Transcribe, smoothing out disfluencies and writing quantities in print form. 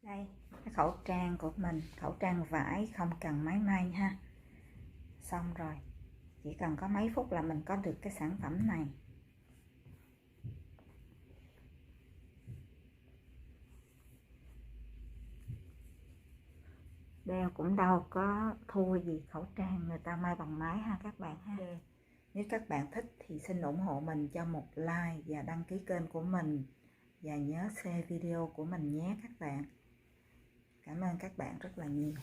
Đây, cái khẩu trang của mình, khẩu trang vải Khongcanmaymay ha. Xong rồi, chỉ cần có mấy phút là mình có được cái sản phẩm này. Đeo cũng đâu có thua gì khẩu trang người ta may bằng máy ha các bạn ha. Nếu các bạn thích thì xin ủng hộ mình cho một like và đăng ký kênh của mình. Và nhớ share video của mình nhé các bạn. Cảm ơn các bạn rất là nhiều.